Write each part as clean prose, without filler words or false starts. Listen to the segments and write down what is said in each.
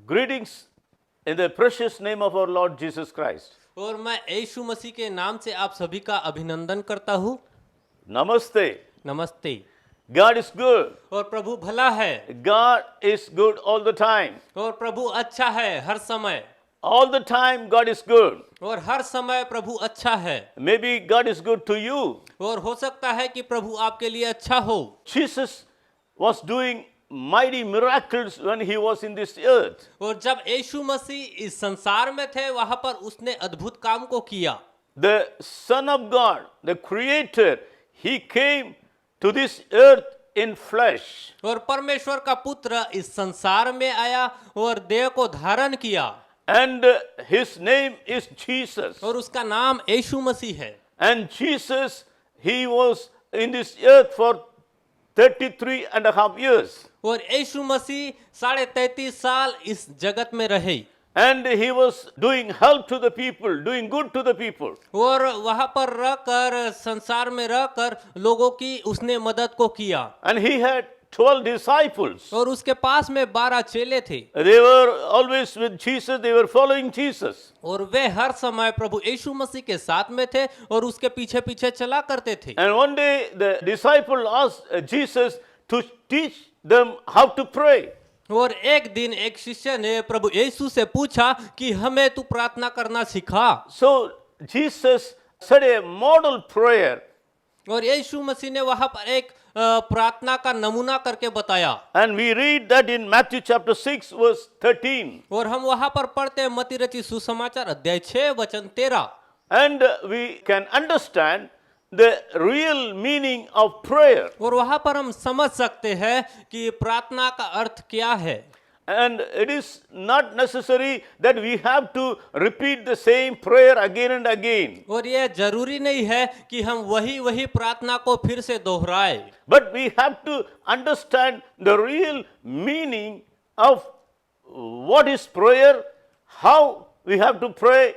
Greetings in the precious name of our Lord Jesus Christ. और मैं यीशु मसीह के नाम से आप सभी का अभिनंदन करता हूँ। Namaste. नमस्ते। God is good. और प्रभु भला है। God is good all the time. और प्रभु अच्छा है हर समय। All the time God is good. और हर समय प्रभु अच्छा है। Maybe God is good to you. और हो सकता है कि प्रभु आपके लिए अच्छा हो। Jesus was doing mighty miracles when he was in this earth. और जब यीशु मसीह इस संसार में थे वहां पर उसने अद्भुत काम को किया। The Son of God, the Creator, he came to this earth in flesh. और परमेश्वर का पुत्र इस संसार में आया और देह को धारण किया। And his name is Jesus. और उसका नाम यीशु मसीह है। And Jesus, he was in this earth for 33.5 years. और यीशु मसीह 33.5 साल इस जगत में रहे। And he was doing help to the people, doing good to the people. और वहां पर रहकर संसार में रहकर लोगों की उसने मदद को किया। And he had 12 disciples. और उसके पास में 12 चेले थे। They were always with Jesus, they were following Jesus. और वे हर समय प्रभु यीशु मसीह के साथ में थे और उसके पीछे पीछे चला करते थे। And one day the disciple asked Jesus to teach them how to pray. और एक दिन एक शिष्य ने प्रभु यीशु से पूछा कि हमें तू प्रार्थना करना सिखा। So Jesus said a model prayer. और यीशु मसीह ने वहां पर एक प्रार्थना का नमूना करके बताया। And we read that in Matthew chapter 6 verse 13. और हम वहां पर पढ़ते हैं मत्ती रचित सुसमाचार अध्याय 6 वचन 13। And we can understand the real meaning of prayer. और वहां पर हम समझ सकते हैं कि प्रार्थना का अर्थ क्या है। And it is not necessary that we have to repeat the same prayer again and again. और यह जरूरी नहीं है कि हम वही प्रार्थना को फिर से दोहराए। But we have to understand the real meaning of what is prayer, how we have to pray.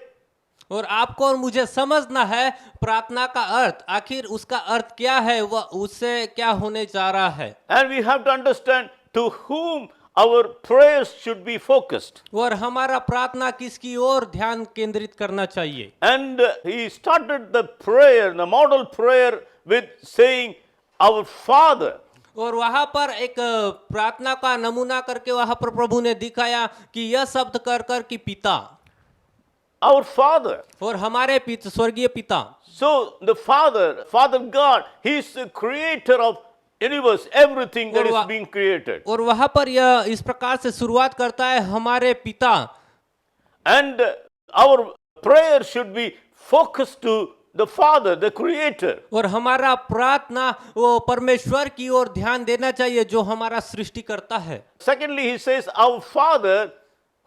और आपको और मुझे समझना है प्रार्थना का अर्थ, आखिर उसका अर्थ क्या है, वह उससे क्या होने जा रहा है। And we have to understand to whom our prayers should be focused. और हमारा प्रार्थना किसकी ओर ध्यान केंद्रित करना चाहिए। And he started the prayer, the model prayer, with saying, Our Father. और वहां पर एक प्रार्थना का नमूना करके वहां पर प्रभु ने दिखाया कि यह शब्द कर कर कि पिता। Our Father. और हमारे पिता, स्वर्गीय पिता। So the Father God, He is the creator of universe, everything that is being created. और वहां पर यह इस प्रकार से शुरुआत करता है, हमारे पिता। And our prayer should be focused to the Father, the creator. और हमारा प्रार्थना वो परमेश्वर की ओर ध्यान देना चाहिए जो हमारा सृष्टि करता है। Secondly, he says, Our Father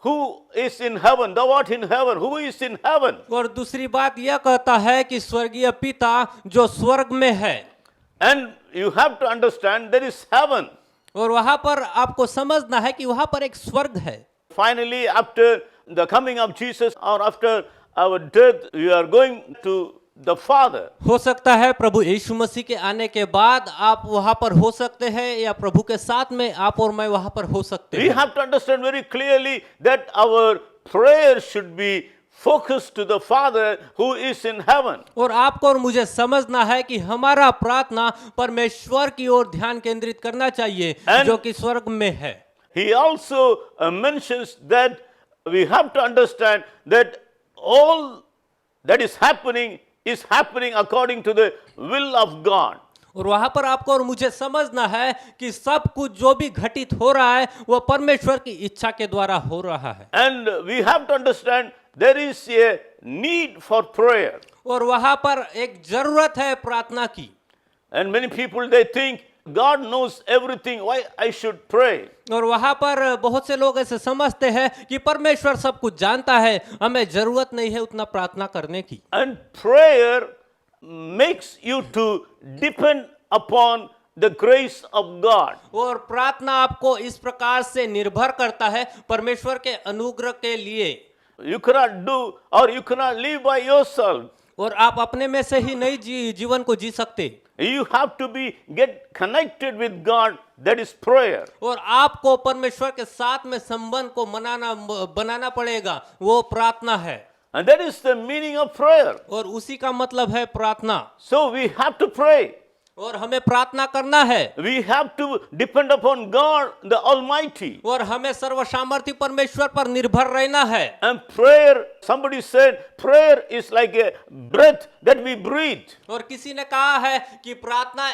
who is in heaven, thou art in heaven, who is in heaven. और दूसरी बात यह कहता है कि स्वर्गीय पिता जो स्वर्ग में है। And you have to understand there is heaven. और वहां पर आपको समझना है कि वहां पर एक स्वर्ग है। Finally, after the coming of Jesus or after our death, we are going to the Father. हो सकता है प्रभु यीशु मसीह के आने के बाद आप वहां पर हो सकते हैं या प्रभु के साथ में आप और मैं वहां पर हो सकते We हैं। have to understand very clearly that our prayer should be focused to the Father who is in heaven. और आपको और मुझे समझना है कि हमारा प्रार्थना परमेश्वर की ओर ध्यान केंद्रित करना चाहिए जो कि स्वर्ग में है। He also mentions that we have to understand that all that is happening according to the will of God. और वहां पर आपको और मुझे समझना है कि सब कुछ जो भी घटित हो रहा है वह परमेश्वर की इच्छा के द्वारा हो रहा है। And we have to understand there is a need for prayer. और वहां पर एक जरूरत है प्रार्थना की। And many people they think God knows everything, why I should pray? और वहां पर बहुत से लोग ऐसे समझते हैं कि परमेश्वर सब कुछ जानता है, हमें जरूरत नहीं है उतना प्रार्थना करने की। And prayer makes you to depend upon the grace of God. और प्रार्थना आपको इस प्रकार से निर्भर करता है परमेश्वर के अनुग्रह के लिए। You cannot do or you cannot live by yourself. और आप अपने में से ही नहीं जीवन को जी सकते। You have to get connected with God, that is prayer. और आपको परमेश्वर के साथ में संबंध को बनाना पड़ेगा, वो प्रार्थना है। And that is the meaning of prayer. और उसी का मतलब है प्रार्थना। So we have to pray. और हमें प्रार्थना करना है। We have to depend upon God, the Almighty. और हमें सर्वसामर्थी परमेश्वर पर निर्भर रहना है। And prayer, somebody said, prayer is like a breath that we breathe. और किसी ने कहा है कि प्रार्थना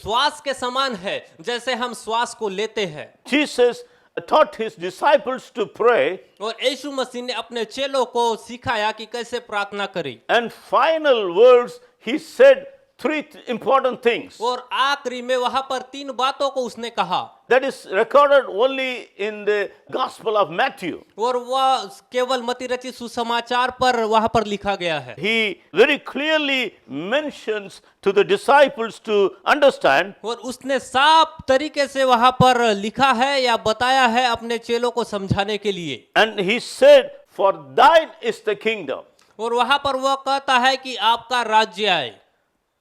श्वास के समान है, जैसे हम श्वास को लेते हैं। Jesus taught his disciples to pray. और यीशु मसीह ने अपने चेलों को सिखाया कि कैसे प्रार्थना करें। And final words, he said three important things. और आखिरी में वहां पर 3 बातों को उसने कहा। That is recorded only in the Gospel of Matthew. और वह केवल मत्ती रचित सुसमाचार पर वहां पर लिखा गया है। He very clearly mentions to the disciples to understand. और उसने साफ तरीके से वहां पर लिखा है या बताया है अपने चेलों को समझाने के लिए। And he said, for thine is the kingdom. और वहां पर वह कहता है कि आपका राज्य आए।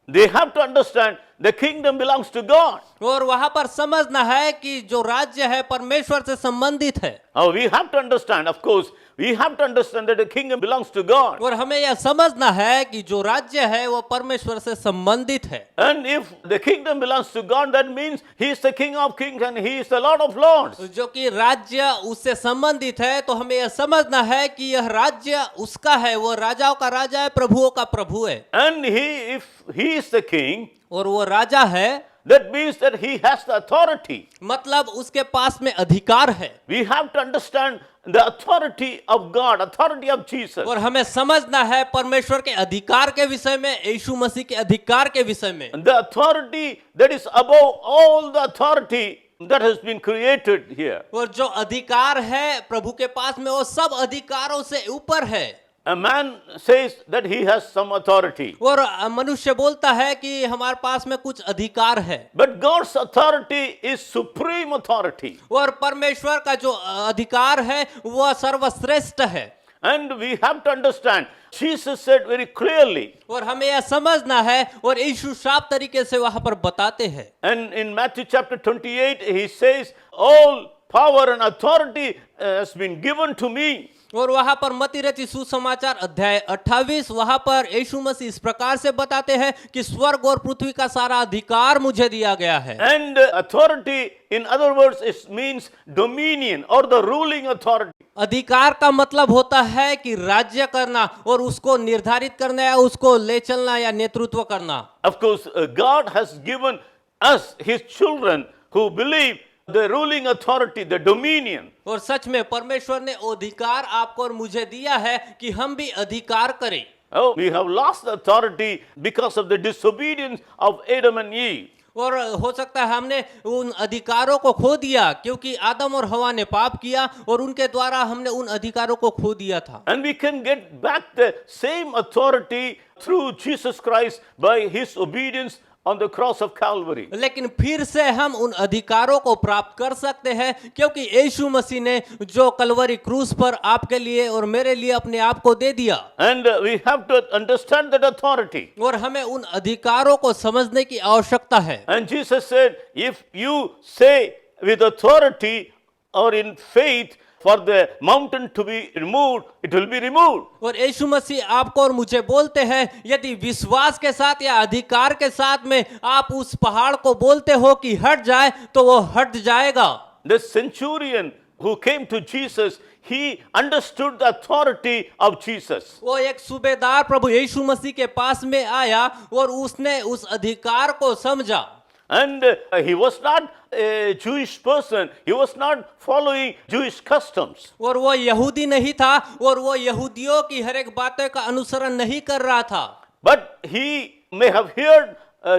They have to understand the kingdom belongs to God. और वहां पर समझना है कि जो राज्य है परमेश्वर से संबंधित है। Now we have to understand, of course, we have to understand that the kingdom belongs to God. और हमें यह समझना है कि जो राज्य है वो परमेश्वर से संबंधित है। And if the kingdom belongs to God, that means He is the King of kings and He is the Lord of lords. जो कि राज्य उससे संबंधित है, तो हमें यह समझना है कि यह राज्य उसका है, वो राजाओं का राजा है, प्रभुओं का प्रभु है। And if He is the king, और वो राजा है, that means that He has the authority. मतलब उसके पास में अधिकार है। We have to understand the authority of God, authority of Jesus. और हमें समझना है परमेश्वर के अधिकार के विषय में, यीशु मसीह के अधिकार के विषय में। The authority that is above all the authority that has been created here. और जो अधिकार है प्रभु के पास में, वो सब अधिकारों से ऊपर है। A man says that he has some authority. और मनुष्य बोलता है कि हमारे पास में कुछ अधिकार है। But God's authority is supreme authority. और परमेश्वर का जो अधिकार है वह सर्वश्रेष्ठ है। And we have to understand, Jesus said very clearly. और हमें यह समझना है, और यीशु साफ तरीके से वहां पर बताते हैं। And in Matthew chapter 28, he says, all power and authority has been given to me. और वहां पर मत्ती रचित सुसमाचार अध्याय 28 वहां पर यीशु मसीह इस प्रकार से बताते हैं कि स्वर्ग और पृथ्वी का सारा अधिकार मुझे दिया गया है। And authority, in other words, it means dominion or the ruling authority. अधिकार का मतलब होता है कि राज्य करना और उसको निर्धारित करना या उसको ले चलना या नेतृत्व करना। Of course, God has given us, His children, who believe the ruling authority, the dominion. और सच में परमेश्वर ने अधिकार आपको और मुझे दिया है कि हम भी अधिकार करें। Oh, we have lost the authority because of the disobedience of Adam and Eve. और हो सकता है हमने उन अधिकारों को खो दिया क्योंकि आदम और हवा ने पाप किया और उनके द्वारा हमने उन अधिकारों को खो दिया था। And we can get back the same authority through Jesus Christ by His obedience on the cross of Calvary. लेकिन फिर से हम उन अधिकारों को प्राप्त कर सकते हैं क्योंकि यीशु मसीह ने जो कलवरी क्रूस पर आपके लिए और मेरे लिए अपने आप को दे दिया। And we have to understand that authority. और हमें उन अधिकारों को समझने की आवश्यकता है। And Jesus said, if you say with authority or in faith for the mountain to be removed, it will be removed. और यीशु मसीह आपको और मुझे बोलते हैं, यदि विश्वास के साथ या अधिकार के साथ में आप उस पहाड़ को बोलते हो कि हट जाए, तो वो हट जाएगा। The centurion who came to Jesus, he understood the authority of Jesus. वो एक सूबेदार प्रभु यीशु मसीह के पास में आया और उसने उस अधिकार को समझा। And he was not a Jewish person. He was not following Jewish customs. और वो यहूदी नहीं था और वो यहूदियों की हर एक बातों का अनुसरण नहीं कर रहा था। But he may have heard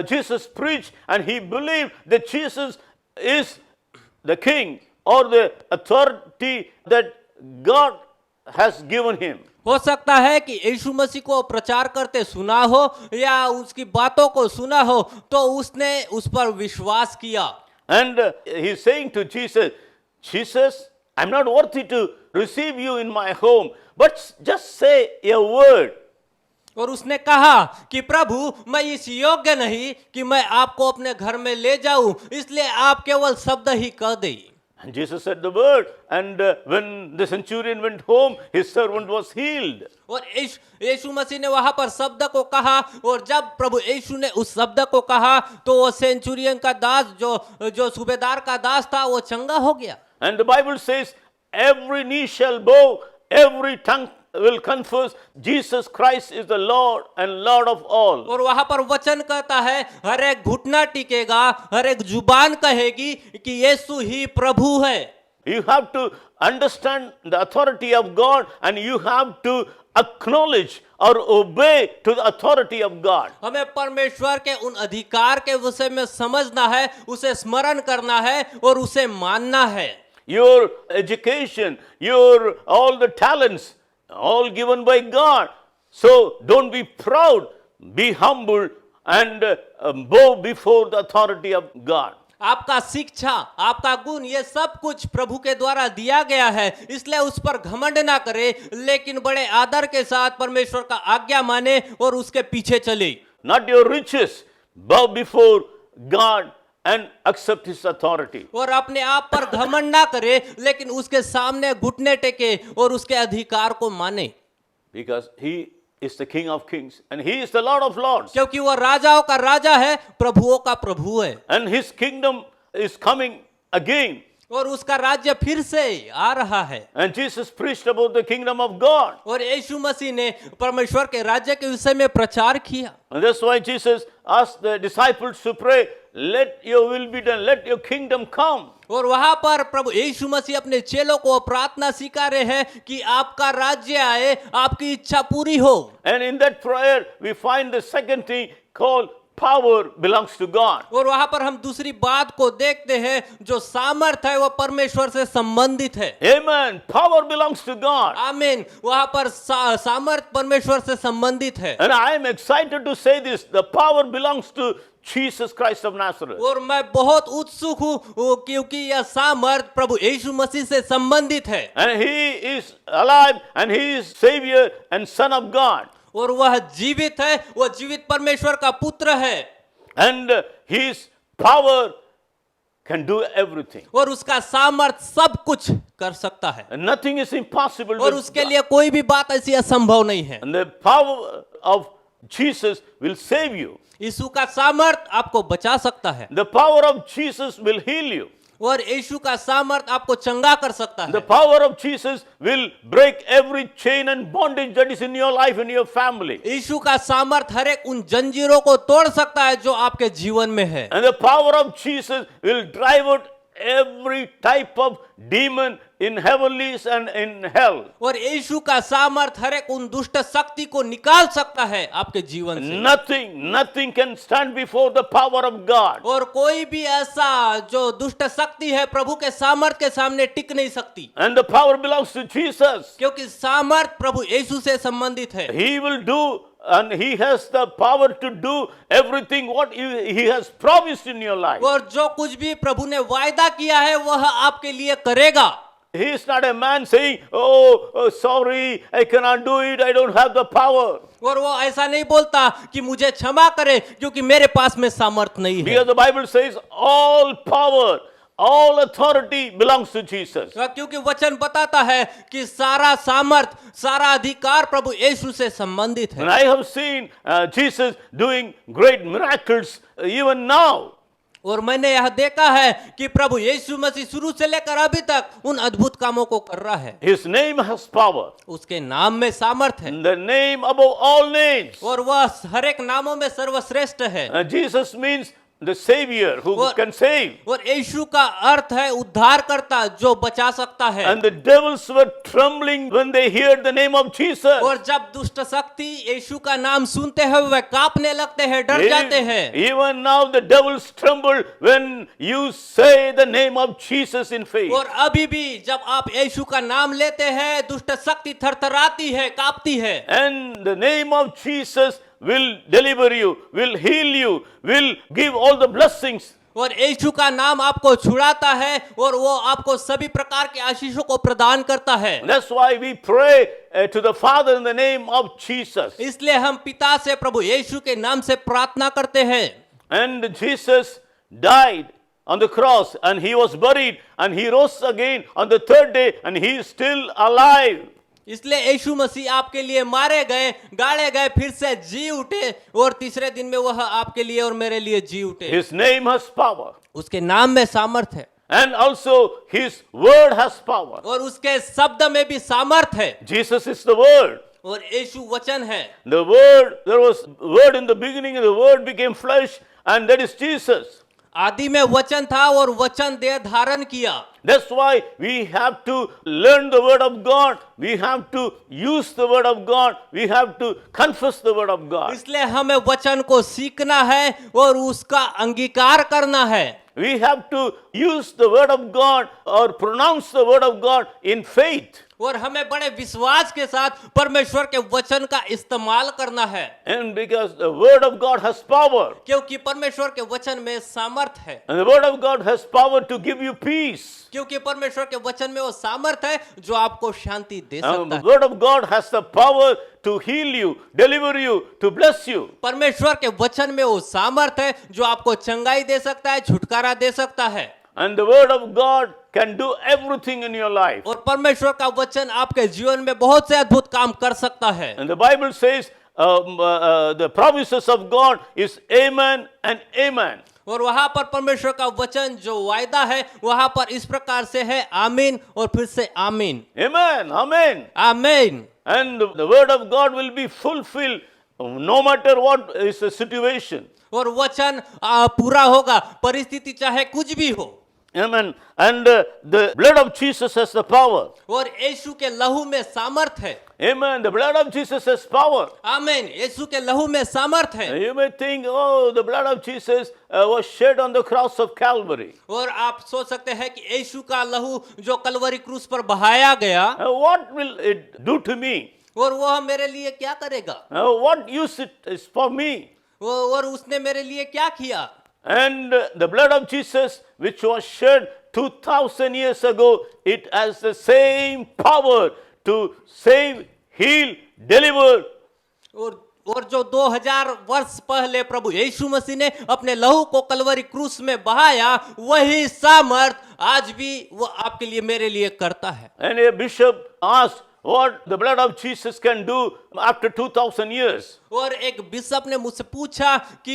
Jesus preach and he believed that Jesus is the king or the authority that God has given him. हो सकता है कि यीशु मसीह को प्रचार करते सुना हो या उसकी बातों को सुना हो, तो उसने उस पर विश्वास किया। And he's saying to Jesus, Jesus, I'm not worthy to receive you in my home, but just say a word और उसने कहा कि प्रभु मैं इस योग्य नहीं कि मैं आपको अपने घर में ले जाऊं, इसलिए आप केवल शब्द ही कह दें। And Jesus said the word, and when the centurion went home, his servant was healed. और यीशु मसीह ने वहां पर शब्द को कहा, और जब प्रभु यीशु ने उस शब्द को कहा तो वो सेंचुरियन का दास जो सूबेदार का दास था वो चंगा हो गया। And the Bible says, every knee shall bow, every tongue will confess Jesus Christ is the Lord and Lord of all. और वहां पर वचन कहता है हर एक घुटना टिकेगा, हर एक जुबान कहेगी कि यीशु ही प्रभु है। You have to understand the authority of God, and you have to acknowledge or obey to the authority of God. हमें परमेश्वर के उन अधिकार के विषय में समझना है, उसे स्मरण करना है और उसे मानना है। Your education, your all the talents, all given by God. So don't be proud, be humble, and bow before the authority of God. आपका शिक्षा, आपका गुण, ये सब कुछ प्रभु के द्वारा दिया गया है, इसलिए उस पर घमंड ना करे, लेकिन बड़े आदर के साथ परमेश्वर का आज्ञा माने और उसके पीछे चले। Not your riches, bow before God and accept His authority. और अपने आप पर घमंड ना करे, लेकिन उसके सामने घुटने टेके और उसके अधिकार को माने। Because He is the King of Kings and He is the Lord of Lords. क्योंकि वो राजाओं का राजा है, प्रभुओं का प्रभु है, And His kingdom is coming again. और उसका राज्य फिर से आ रहा है। And Jesus preached about the kingdom of God. और यीशु मसीह ने परमेश्वर के राज्य के विषय में प्रचार किया। And that's why Jesus asked the disciples to pray, let your will be done, let your kingdom come. और वहां पर प्रभु यीशु मसीह अपने चेलों को प्रार्थना सिखा रहे हैं कि आपका राज्य आए, आपकी इच्छा पूरी हो। And in that prayer, we find the second thing called power belongs to God. और वहां पर हम दूसरी बात को देखते हैं, जो सामर्थ है वो परमेश्वर से संबंधित है। Amen. Power belongs to God. आमीन। वहां पर सामर्थ परमेश्वर से संबंधित है। And I am excited to say this, the power belongs to Jesus Christ of Nazareth. और मैं बहुत उत्सुक हूँ क्योंकि यह सामर्थ प्रभु यीशु मसीह से संबंधित है। And He is alive and He is Savior and Son of God. और वह जीवित है, वह जीवित परमेश्वर का पुत्र है। And His power can do everything. और उसका सामर्थ सब कुछ कर सकता है, And nothing is impossible और with उसके God. लिए कोई भी बात ऐसी असंभव नहीं है। And the power of Jesus will save you. यीशु का सामर्थ आपको बचा सकता है, The power of Jesus will heal you. और यीशु का सामर्थ आपको चंगा कर सकता The है। power of Jesus will break every chain and bondage that is in your life and your family. यीशु का सामर्थ हर एक उन जंजीरों को तोड़ सकता है जो आपके जीवन में है। And the power of Jesus will drive out every type of demon in heavenlies and in hell. और यीशु का सामर्थ हर एक उन दुष्ट शक्ति को निकाल सकता है आपके जीवन से। Nothing can stand before the power of God. और कोई भी ऐसा जो दुष्ट शक्ति है प्रभु के सामर्थ के सामने टिक नहीं सकती, And the power belongs to Jesus. क्योंकि सामर्थ प्रभु यीशु से संबंधित है। He will do, and He has the power to do everything what He has promised in your life. और जो कुछ भी प्रभु ने वायदा किया है वह आपके लिए करेगा। He is not a man saying, oh, sorry, I cannot do it, I don't have the power. और वो ऐसा नहीं बोलता कि मुझे क्षमा करे क्योंकि मेरे पास में सामर्थ नहीं है, Because the Bible says all power, all authority belongs to Jesus. क्योंकि वचन बताता है कि सारा सामर्थ, सारा अधिकार प्रभु यीशु से संबंधित And है। I have seen Jesus doing great miracles even now. और मैंने यह देखा है कि प्रभु यीशु मसीह शुरू से लेकर अभी तक उन अद्भुत कामों को कर रहा है। His name has power. उसके नाम में सामर्थ है, The name above all names. और वह हर एक नामों में सर्वश्रेष्ठ है। Jesus means the Savior who What? can save. और यीशु का अर्थ है उद्धारकर्ता जो बचा सकता है। And the devils were trembling when they heard the name of Jesus. और जब दुष्ट शक्ति यीशु का नाम सुनते हैं वे कांपने लगते हैं, डर जाते हैं। Even now the devils tremble when you say the name of Jesus in faith. और अभी भी जब आप यीशु का नाम लेते हैं दुष्ट शक्ति थरथराती है, कांपती है। And the name of Jesus will deliver you, will heal you, will give all the blessings. और यीशु का नाम आपको छुड़ाता है और वो आपको सभी प्रकार के आशीषों को प्रदान करता है। That's why we pray to the Father in the name of Jesus. इसलिए हम पिता से प्रभु यीशु के नाम से प्रार्थना करते हैं। And Jesus died on the cross and he was buried and he rose again on the third day and he is still alive. इसलिए यीशु मसीह आपके लिए मारे गए, गाड़े गए, फिर से जी उठे और तीसरे दिन में वह आपके लिए और मेरे लिए जी उठे। His name has power. उसके नाम में सामर्थ है And also his word has power. और उसके शब्द में भी सामर्थ है। Jesus is the word. और यीशु वचन है। The word, there was word in the beginning and the word became flesh and that is Jesus. आदि में वचन था और वचन देह धारण किया। That's why we have to learn the word of God. We have to use the word of God. We have to confess the word of God. इसलिए हमें वचन को सीखना है और उसका अंगीकार करना है। We have to use the word of God or pronounce the word of God in faith. और हमें बड़े विश्वास के साथ परमेश्वर के वचन का इस्तेमाल करना है। And because the word of God has power. क्योंकि परमेश्वर के वचन में सामर्थ है। And the word of God has power to give you peace. क्योंकि परमेश्वर के वचन में वो सामर्थ है जो आपको शांति दे सकता The है। word of God has the power to heal you, deliver you, to bless you. परमेश्वर के वचन में वो सामर्थ है जो आपको चंगाई दे सकता है, छुटकारा दे सकता है। And the word of God can do everything in your life. और परमेश्वर का वचन आपके जीवन में बहुत से अद्भुत काम कर सकता है। And the Bible says the promises of God is amen and amen. और वहां पर परमेश्वर का वचन जो वायदा है वहां पर इस प्रकार से है, आमीन और फिर से आमीन। Amen, amen. आमीन। And the word of God will be fulfilled no matter what is the situation. और वचन पूरा होगा, परिस्थिति चाहे कुछ भी हो। Amen. And the blood of Jesus has the power. और यीशु के लहू में सामर्थ है। Amen. The blood of Jesus has power. आमीन। यीशु के लहू में सामर्थ है। You may think, oh, the blood of Jesus was shed on the cross of Calvary. और आप सोच सकते हैं कि यीशु का लहू जो कलवरी क्रूस पर बहाया गया, What will it do to me? और वह मेरे लिए क्या करेगा? What use it is for me? और उसने मेरे लिए क्या किया? And the blood of Jesus, which was shed 2000 years ago, it has the same power to save, heal, deliver. और जो 2000 वर्ष पहले प्रभु यीशु मसीह ने अपने लहू को कलवरी क्रूस में बहाया, वही सामर्थ आज भी वो आपके लिए मेरे लिए करता है। And a bishop asked what the blood of Jesus can do after 2000 years. और एक बिशप ने मुझसे पूछा कि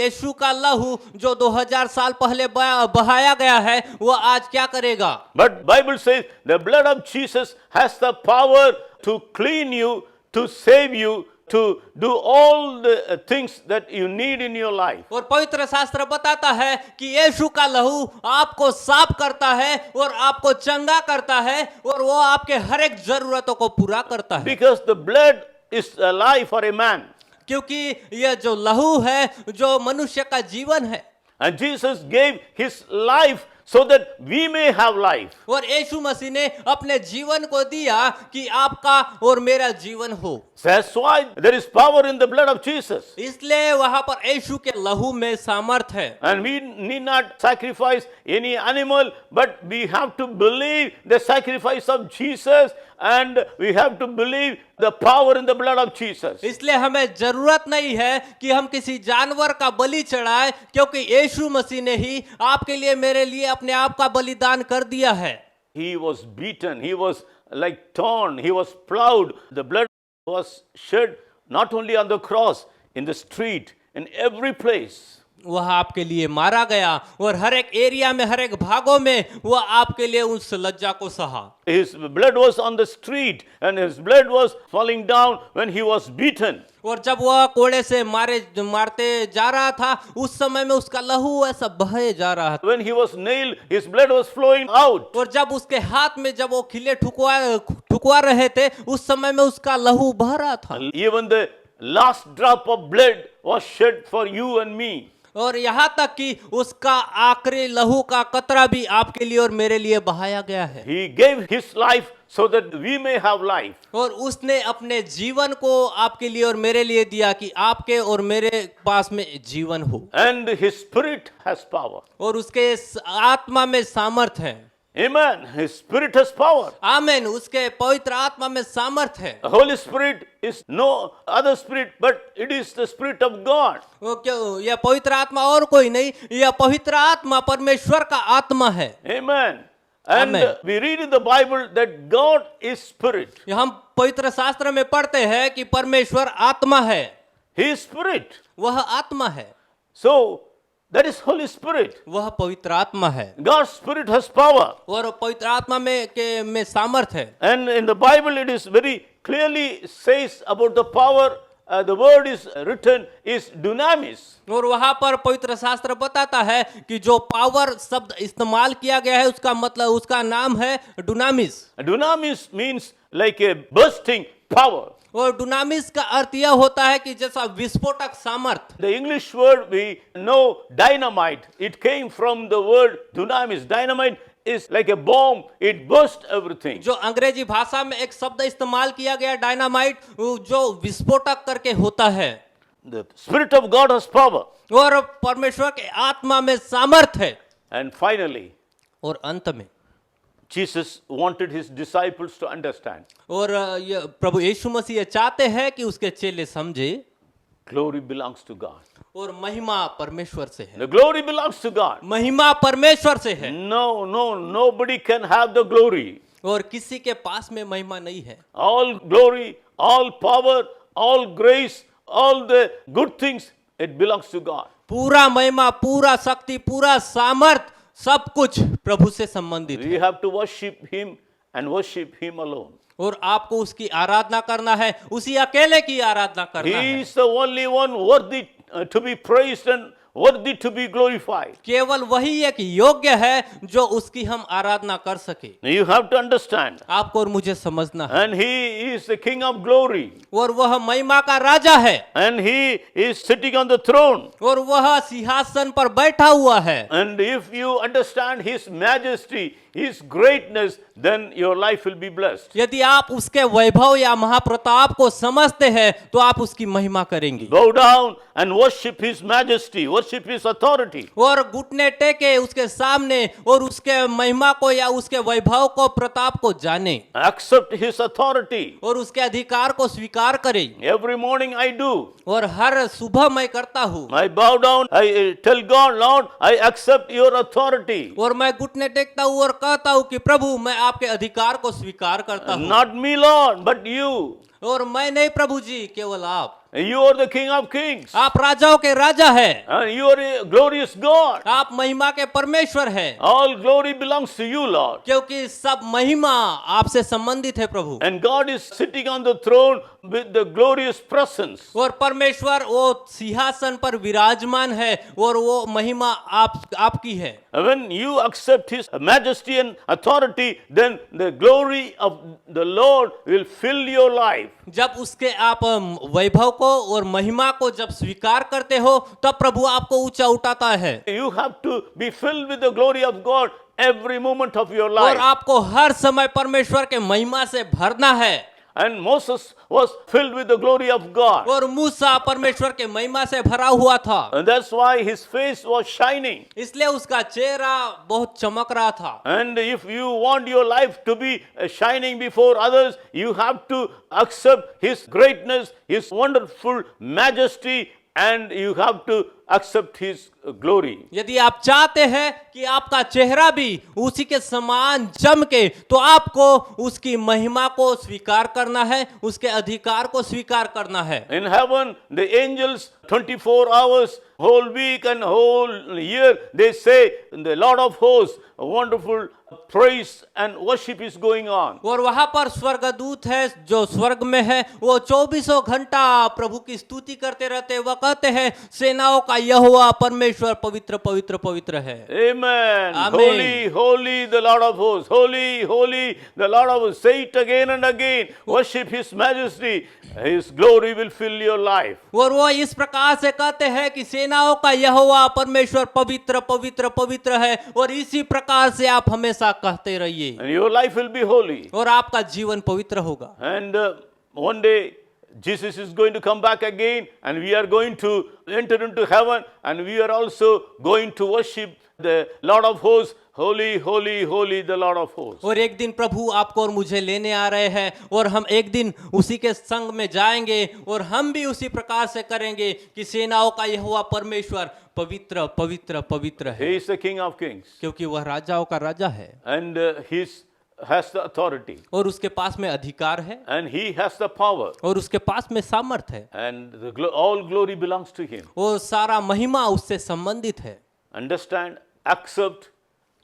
यीशु का लहू जो 2000 साल पहले बहाया गया है वो आज क्या करेगा? But Bible says the blood of Jesus has the power to clean you, to save you, to do all the things that you need in your life. और पवित्र शास्त्र बताता है कि यीशु का लहू आपको साफ करता है और आपको चंगा करता है और वो आपके हर एक जरूरतों को पूरा करता है। Because the blood is a life for a man. क्योंकि यह जो लहू है जो मनुष्य का जीवन है। And Jesus gave his life so that we may have life. और यीशु मसीह ने अपने जीवन को दिया कि आपका और मेरा जीवन हो। That's why there is power in the blood of Jesus. इसलिए वहां पर यीशु के लहू में सामर्थ है। And we need not sacrifice any animal, but we have to believe the sacrifice of Jesus and we have to believe the power in the blood of Jesus. इसलिए हमें जरूरत नहीं है कि हम किसी जानवर का बलि चढ़ाएं, क्योंकि यीशु मसीह ने ही आपके लिए मेरे लिए अपने आप का बलिदान कर दिया है। He was beaten, he was like torn, he was plowed. The blood was shed not only on the cross, in the street, in every place. वह आपके लिए मारा गया और हर एक एरिया में, हर एक भागों में वह आपके लिए उस लज्जा को सहा। His blood was on the street and his blood was falling down when he was beaten. और जब वह कोड़े से मारते जा रहा था उस समय में उसका लहू ऐसा बहे जा रहा था। When he was nailed, his blood was flowing out. और जब उसके हाथ में जब वो खिले ठुकवा रहे थे उस समय में उसका लहू बह रहा था। Even the last drop of blood was shed for you and me. और यहाँ तक कि उसका आखिरी लहू का कतरा भी आपके लिए और मेरे लिए बहाया गया है। He gave his life so that we may have life. और उसने अपने जीवन को आपके लिए और मेरे लिए दिया कि आपके और मेरे पास में जीवन हो। And his spirit has power. और उसके आत्मा में सामर्थ है। Amen. His Spirit has power. आमेन। उसके पवित्र आत्मा में सामर्थ है। The Holy Spirit is no other spirit, but it is the Spirit of God. वो क्यों? यह पवित्र आत्मा और कोई नहीं, यह पवित्र आत्मा परमेश्वर का आत्मा है। Amen. And Amen. we read in the Bible that God is Spirit. हम पवित्र शास्त्र में पढ़ते हैं कि परमेश्वर आत्मा है, He is Spirit. वह आत्मा है, So, that is Holy Spirit. वह पवित्र आत्मा है God's Spirit has power. और पवित्र आत्मा में सामर्थ है। And in the Bible, it is very clearly says about the power. The word is written is dunamis. और वहां पर पवित्र शास्त्र बताता है कि जो पावर शब्द इस्तेमाल किया गया है उसका मतलब, उसका नाम है डुनामिस। Dunamis means like a bursting power. और डुनामिस का अर्थ यह होता है कि जैसा विस्फोटक सामर्थ। The English word we know dynamite. It came from the word dunamis. Dynamite is like a bomb. It bursts everything. जो अंग्रेजी भाषा में एक शब्द इस्तेमाल किया गया डायनामाइट, जो विस्फोटक करके होता है। The Spirit of God has power. और परमेश्वर के आत्मा में सामर्थ है। And finally, और अंत में Jesus wanted his disciples to understand. और प्रभु यीशु मसीह ये चाहते हैं कि उसके चेले समझे Glory belongs to God. और महिमा परमेश्वर से है। The glory belongs to God. महिमा परमेश्वर से है Nobody can have the glory. और किसी के पास में महिमा नहीं है। All glory, all power, all grace, all the good things, it belongs to God. पूरा महिमा, पूरा शक्ति, पूरा सामर्थ, सब कुछ प्रभु से संबंधित We है। have to worship him and worship him alone. और आपको उसकी आराधना करना है, उसी अकेले की आराधना करना He है। is the only one worthy to be praised and worthy to be glorified. केवल वही एक योग्य है जो उसकी हम आराधना कर सके। You have to understand. आपको और मुझे समझना है। And he is the King of glory. और वह महिमा का राजा है And he is sitting on the throne. और वह सिंहासन पर बैठा हुआ है। And if you understand his majesty, his greatness, then your life will be blessed. यदि आप उसके वैभव या महाप्रताप को समझते हैं तो आप उसकी महिमा करेंगे। Bow down and worship his majesty, worship his authority. और घुटने टेके उसके सामने और उसके महिमा को या उसके वैभव को, प्रताप को जाने Accept his authority. और उसके अधिकार को स्वीकार करें। Every morning I do. और हर सुबह मैं करता हूँ I bow down, I tell God, Lord, I accept your authority. और मैं घुटने टेकता हूँ और कहता हूँ कि प्रभु मैं आपके अधिकार को स्वीकार करता हूँ। Not me, Lord, but you. और मैं नहीं प्रभु जी, केवल आप। You are the King of kings. आप राजाओं के राजा हैं। And you are a glorious God. आप महिमा के परमेश्वर हैं। All glory belongs to you, Lord. क्योंकि सब महिमा आपसे संबंधित है प्रभु। And God is sitting on the throne with the glorious presence. और परमेश्वर वो सिंहासन पर विराजमान है और वो महिमा आपकी है। When you accept his majesty and authority, then the glory of the Lord will fill your life. जब उसके आप वैभव को और महिमा को जब स्वीकार करते हो तब प्रभु आपको ऊंचा उठाता है। You have to be filled with the glory of God every moment of your और life. आपको हर समय परमेश्वर के महिमा से भरना है। And Moses was filled with the glory of God. और मूसा परमेश्वर के महिमा से भरा हुआ था। And that's why his face was shining. इसलिए उसका चेहरा बहुत चमक रहा था। And if you want your life to be shining before others, you have to accept his greatness, his wonderful majesty, and you have to accept his glory. यदि आप चाहते हैं कि आपका चेहरा भी उसी के समान चमके तो आपको उसकी महिमा को स्वीकार करना है, उसके अधिकार को स्वीकार करना है। In heaven, the angels 24 hours, whole week and whole year, they say, the Lord of hosts, a wonderful praise and worship is going on. और वहां पर स्वर्गदूत है जो स्वर्ग में है, वो 24 घंटा प्रभु की स्तुति करते रहते, वह कहते हैं सेनाओं का यहोवा परमेश्वर पवित्र पवित्र पवित्र है। Amen. Amen. Holy, holy, the Lord of hosts. Holy, holy, the Lord of hosts. Say it again and again. Worship his majesty. His glory will fill your life. और वो इस प्रकार से कहते हैं कि सेनाओं का यहोवा परमेश्वर पवित्र पवित्र पवित्र है, और इसी प्रकार से आप हमेशा कहते रहिए And your life will be holy. और आपका जीवन पवित्र होगा। And one day, Jesus is going to come back again, and we are going to enter into heaven, and we are also going to worship the Lord of hosts. Holy, holy, holy, the Lord of hosts. और एक दिन प्रभु आपको और मुझे लेने आ रहे हैं और हम एक दिन उसी के संग में जाएंगे और हम भी उसी प्रकार से करेंगे कि सेनाओं का यहोवा परमेश्वर पवित्र पवित्र पवित्र है, He is the King of kings. क्योंकि वह राजाओं का राजा है And he has the authority. और उसके पास में अधिकार है And he has the power. और उसके पास में सामर्थ है And all glory belongs to him. और सारा महिमा उससे संबंधित है। Understand, accept,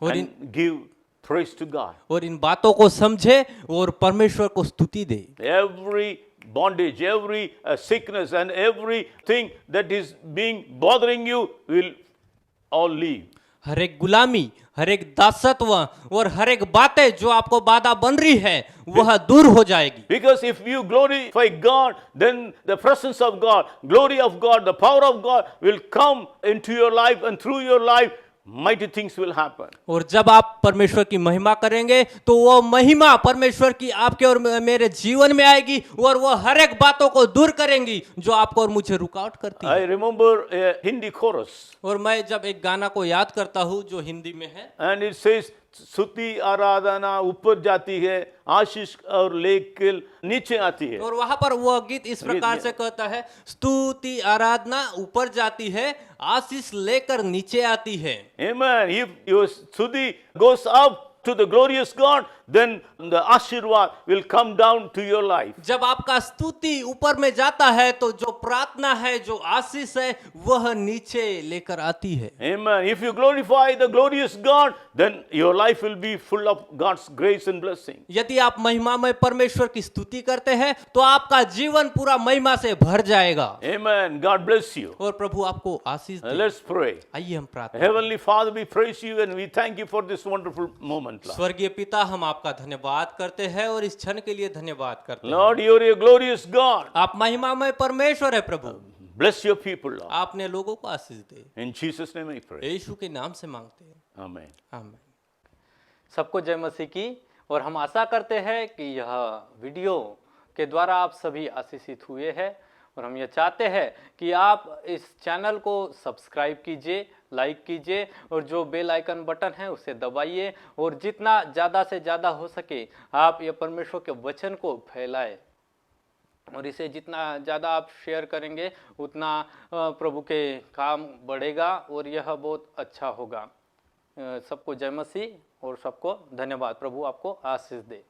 और and give praise to God. और इन बातों को समझे और परमेश्वर को स्तुति दे। Every bondage, every sickness, and everything that is being bothering you will all leave. हर एक गुलामी, हर एक दासत्व और हर एक बातें जो आपको बाधा बन रही है वह दूर हो जाएगी। Because if you glorify God, then the presence of God, glory of God, the power of God will come into your life, and through your life mighty things will happen. और जब आप परमेश्वर की महिमा करेंगे तो वो महिमा परमेश्वर की आपके और मेरे जीवन में आएगी और वो हर एक बातों को दूर करेंगी जो आपको और मुझे रुकावट करती है। I remember a Hindi chorus, और मैं जब एक गाना को याद करता हूँ जो हिंदी में है, and it says, स्तुति आराधना ऊपर जाती है, आशीष और लेकर नीचे आती है। और वहां पर वह गीत इस प्रकार से कहता है, स्तुति आराधना ऊपर जाती है, आशीष लेकर नीचे आती है। Amen. If your stuti goes up to the glorious God, then the Ashirwad will come down to your life. जब आपका स्तुति ऊपर में जाता है तो जो प्रार्थना है, जो आशीष है, वह नीचे लेकर आती है। Amen. If you glorify the glorious God, then your life will be full of God's grace and blessing. यदि आप महिमा में परमेश्वर की स्तुति करते हैं तो आपका जीवन पूरा महिमा से भर जाएगा। Amen. God bless you. और प्रभु आपको आशीष दे। Let's pray. आइए हम प्रार्थना। Heavenly Father, we praise you and we thank you for this wonderful moment, Lord. स्वर्गीय पिता, हम आपका धन्यवाद करते हैं और इस क्षण के लिए धन्यवाद करते हैं। Lord, you're a glorious God. आप महिमा में परमेश्वर है प्रभु। Bless your people, Lord. आपने लोगों को आशीष दे। In Jesus' name I pray. यीशु के नाम से मांगते हैं, Amen. आमीन। सबको जय मसीह की। और हम आशा करते हैं कि यह वीडियो के द्वारा आप सभी आशीषित हुए हैं और हम ये चाहते हैं कि आप इस चैनल को सब्सक्राइब कीजिए, लाइक कीजिए और जो बेल आइकन बटन है उसे दबाइए और जितना ज़्यादा से ज़्यादा हो सके आप ये परमेश्वर के वचन को फैलाएं और इसे जितना ज़्यादा आप शेयर करेंगे उतना प्रभु के काम बढ़ेगा और यह बहुत अच्छा होगा। सबको जय मसीह और सबको धन्यवाद। प्रभु आपको आशीष दे।